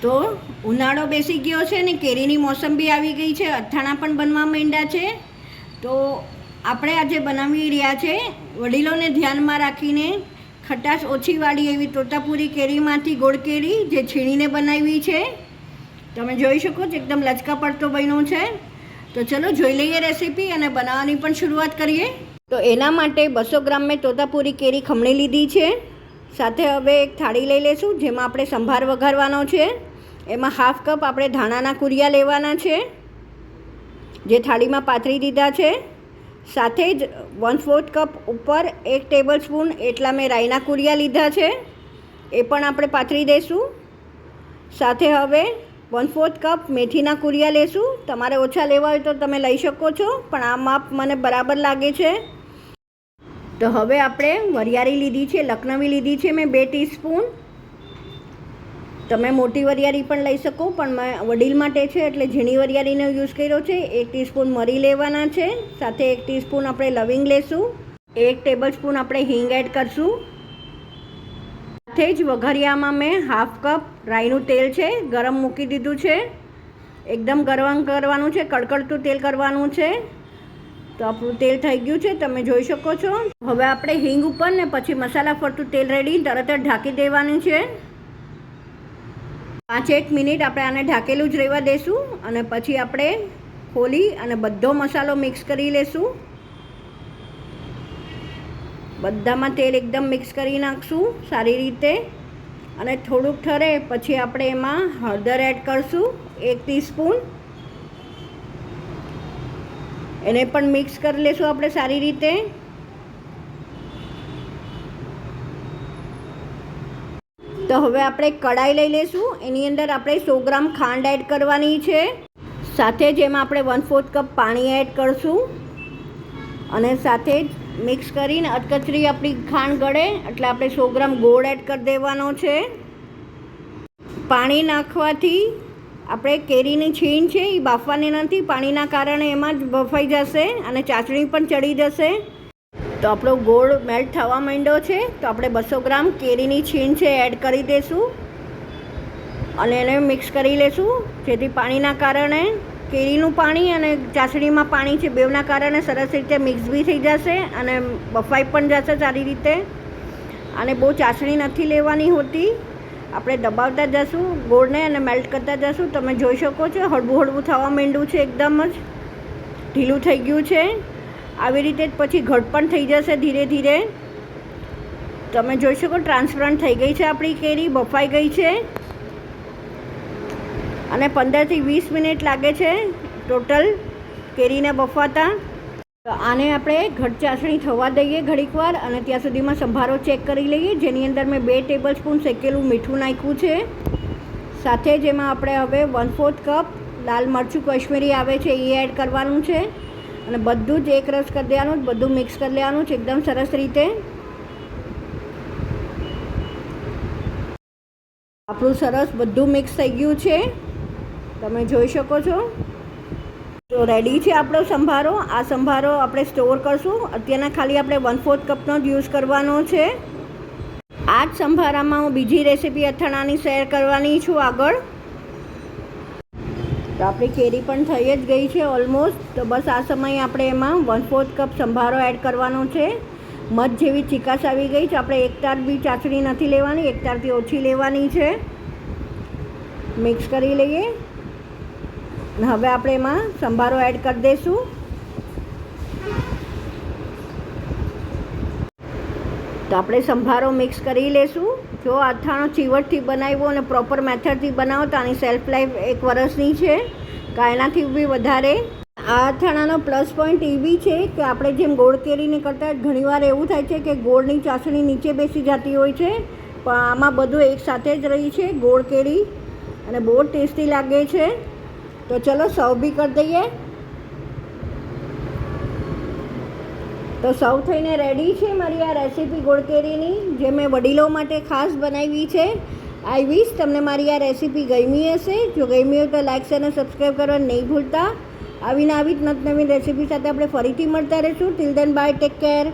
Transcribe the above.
તો ઉનાળો બેસી ગયો છે ને કેરીની મોસમ બી આવી ગઈ છે, અથાણા પણ બનવા માંડ્યા છે. તો આપણે આજે બનાવી રહ્યા છે વડીલોને ધ્યાનમાં રાખીને ખટાશ ઓછીવાળી એવી તોતાપુરી કેરીમાંથી ગોળ કેરી જે છીણીને બનાવી છે. તમે જોઈ શકો છો એકદમ લચકા પડતો બન્યો છે. તો ચલો જોઈ લઈએ રેસીપી અને બનાવવાની પણ શરૂઆત કરીએ. તો એના માટે 200 ગ્રામ મેં તોતાપુરી કેરી ખમણી લીધી છે. સાથે હવે એક થાળી લઈ લઈશું જેમાં આપણે સંભાર વઘારવાનો છે. એમાં હાફ કપ આપણે ધાણાના કુરિયા લેવાના છે જે થાળીમાં પાથરી દીધા છે. સાથે જ 1/4 કપ ઉપર 1 ટેબલ સ્પૂન એટલા મેં રાઈના કુરિયા લીધા છે, એ પણ આપણે પાથરી દઈશું. સાથે હવે 1/4 કપ મેથીના કુરિયા લેશું. તમારે ઓછા લેવા હોય તો તમે લઈ શકો છો, પણ આ માપ મને બરાબર લાગે છે. તો હવે આપણે વરિયાળી લીધી છે, લખનવી લીધી છે મેં 2 ટીસ્પૂન. તમે મોટી વરિયાળી પણ લઈ શકો, પણ મેં વડીલ માટે છે એટલે ઝીણી વરિયાળીનો યુઝ કર્યો છે. 1 ટીસ્પૂન મરી લેવાના છે. સાથે 1 ટીસ્પૂન આપણે લવિંગ લેશું. 1 ટેબલ સ્પૂન આપણે હિંગ એડ કરશું. સાથે જ વઘારિયામાં મેં હાફ કપ રાઈનું તેલ છે, ગરમ મૂકી દીધું છે. એકદમ ગરમ કરવાનું છે, કડકડતું તેલ કરવાનું છે. તો આપણું તેલ થઈ ગયું છે, તમે જોઈ શકો છો. હવે આપણે હિંગ ઉપર ને પછી મસાલા ફરતું તેલ રેડી તરત જ ઢાંકી દેવાનું છે. 5-1 મિનિટ આપણે આને ઢાંકેલું જ રહેવા દઈશું અને પછી આપણે ખોલી અને બધો મસાલો મિક્સ કરી લેશું. બધામાં તેલ એકદમ મિક્સ કરી નાખશું સારી રીતે અને થોડુંક ઠરે પછી આપણે એમાં હળદર એડ કરશું 1 ટીસ્પૂન. એને પણ મિક્સ કરી લેશું આપણે સારી રીતે. તો હવે આપણે કડાઈ લઈ લઈશું. એની અંદર આપણે 100 ગ્રામ ખાંડ એડ કરવાની છે. સાથે જ એમાં આપણે 1/4 કપ પાણી એડ કરશું અને સાથે જ મિક્સ કરીને અધકચરી આપણી ખાંડ ગળે એટલે આપણે 100 ગ્રામ ગોળ એડ કરી દેવાનો છે. પાણી નાખવાથી આપણે કેરીની છીણ છે એ બાફવાની નથી, પાણીના કારણે એમાં જ બફાઈ જશે અને ચાસણી પણ ચડી જશે. તો આપણો ગોળ મેલ્ટ થવા માંડ્યો છે. તો આપણે 200 ગ્રામ કેરીની છીણ છે એડ કરી દઈશું અને એને મિક્સ કરી લઈશું, જેથી પાણીના કારણે કેરીનું પાણી અને ચાસણીમાં પાણી છે બેવના કારણે સરસ રીતે મિક્સ બી થઈ જશે અને બફાઈ પણ જશે સારી રીતે. અને બહુ ચાસણી નથી લેવાની હોતી, આપણે દબાવતા જશું ગોળને અને મેલ્ટ કરતા જશું. તમે જોઈ શકો છો હળવું હળવું થવા માંડ્યું છે, એકદમ જ ઢીલું થઈ ગયું છે. આવી રીતે જ પછી ઘટ પણ થઈ જશે ધીરે ધીરે. તમે જોઈ શકો ટ્રાન્સપરન્ટ થઈ ગઈ છે આપણી કેરી, બફાઈ ગઈ છે અને 15 થી 20 મિનિટ લાગે છે ટોટલ કેરીને બફાતા. તો આને આપણે ઘટ ચાસણી થવા દઈએ ઘડીક વાર અને ત્યાં સુધીમાં સંભારો ચેક કરી લઈએ, જેની અંદર મેં 2 ટેબલ સ્પૂન શેકેલું મીઠું નાખ્યું છે. સાથે જ એમાં આપણે હવે 1/4 કપ લાલ મરચું કાશ્મીરી આવે છે એ એડ કરવાનું છે અને બધું જ એક રસ કરી દેવાનું, બધું મિક્સ કરી લેવાનું છે એકદમ સરસ રીતે. આપણું સરસ બધું મિક્સ થઈ ગયું છે, તમે જોઈ શકો છો. તો રેડી છે આપણો સંભારો. આ સંભારો આપણે સ્ટોર કરશું. અત્યારના ખાલી આપણે 1/4 કપનો જ યુઝ કરવાનો છે. આ જ સંભારામાં હું બીજી રેસીપી અથાણાની શેર કરવાની છું આગળ. તો આપણી કેરી પણ થઈ જ ગઈ છે ઓલમોસ્ટ. તો બસ આ સમયે આપણે એમાં 1/4 કપ સંભારો એડ કરવાનો છે. મધ જેવી ચીકાશ આવી ગઈ છે. આપણે એક તાર બી ચાસણી નથી લેવાની, એક તારથી ઓછી લેવાની છે. મિક્સ કરી લઈએ અને હવે આપણે એમાં સંભારો એડ કરી દઈશું. તો આપણે સંભારો મિક્સ કરી લઈશું. જો અથાણો ચીવટથી બનાવ્યો અને પ્રોપર મેથડથી બનાવો તો આની સેલ્ફ લાઈફ 1 વર્ષની છે, કાં એનાથી બી વધારે. આ અથાણાનો પ્લસ પોઈન્ટ એ બી છે કે આપણે જેમ ગોળ કેરીને કરતાં ઘણીવાર એવું થાય છે કે ગોળની ચાસણી નીચે બેસી જતી હોય છે, પણ આમાં બધું એકસાથે જ રહી છે ગોળ કેરી અને બહુ ટેસ્ટી લાગે છે. તો ચલો સર્વ બી કરી દઈએ. તો સર્વ થઈને રેડી છે મારી આ રેસીપી ગોળ કેરીની, જે મેં વડીલો માટે ખાસ બનાવી છે. આઈ વિશ તમને મારી આ રેસીપી ગમી હશે. જો ગમી હોય તો લાઇક અને સબસ્ક્રાઈબ કરવા નહીં ભૂલતા. આવી જ નવી રેસીપી સાથે આપણે ફરીથી મળતા રહીશું. Till then by, take care.